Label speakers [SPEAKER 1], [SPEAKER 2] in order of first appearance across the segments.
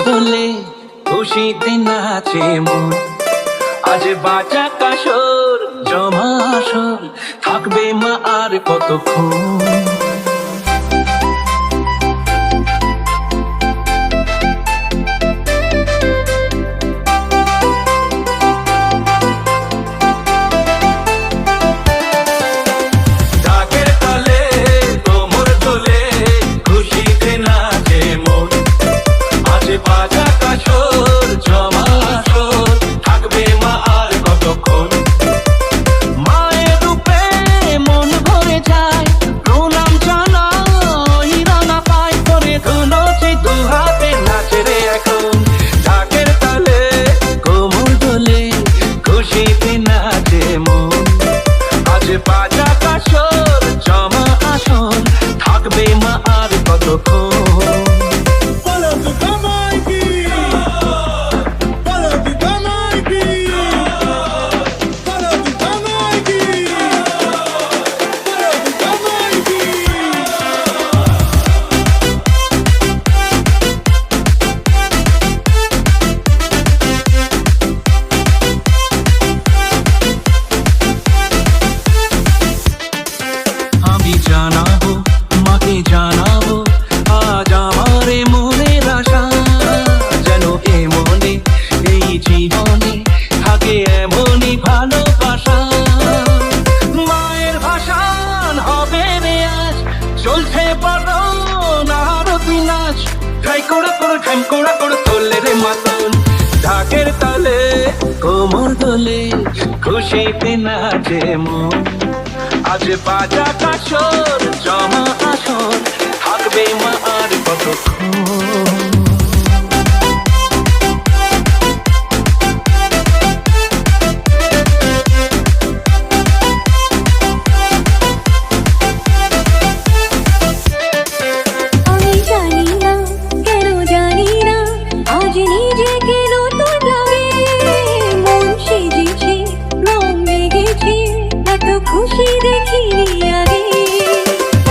[SPEAKER 1] দোলে খুশিতে নাচে মন। আজ বাজা কাসর জমা আসর, থাকবে মা আর কতক্ষণ। বাজা কাসর জমা আসর, থাকবে মা আর কতক্ষণ। জানাবো মাকে জানাবো আজ আমার মনের আশা, যেন এ মনে এই জীবনে থাকে এমনই ভালোবাসা। মায়ের ভাষান হবে রে আজ, চলছে পারন আরতি নাচ। ঠাই কোড়া করে ঠাইম কোড়া করে তোলে রে মাতন, ঢাকের তালে কোমর দোলে খুশিতে নাচে মন। আজ বাজা কাসর জমা আসর, থাকবে মা আর কতক্ষণ।
[SPEAKER 2] খুশি দেখিনি আগে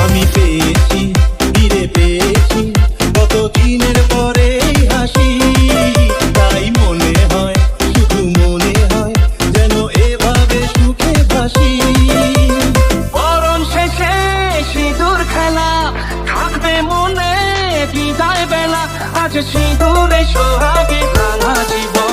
[SPEAKER 3] আমি পেয়েছি, ফিরে পেয়েছি কত দিনের পরে হাসি। তাই মনে হয়, শুধু মনে হয় যেন এভাবে সুখে ভাসি।
[SPEAKER 1] বরণ শেষে সিঁদুর খেলা, থাকবে মনে বিদায় বেলা। আজ সিঁদুরে সোহাগে ভাঙা জীবন।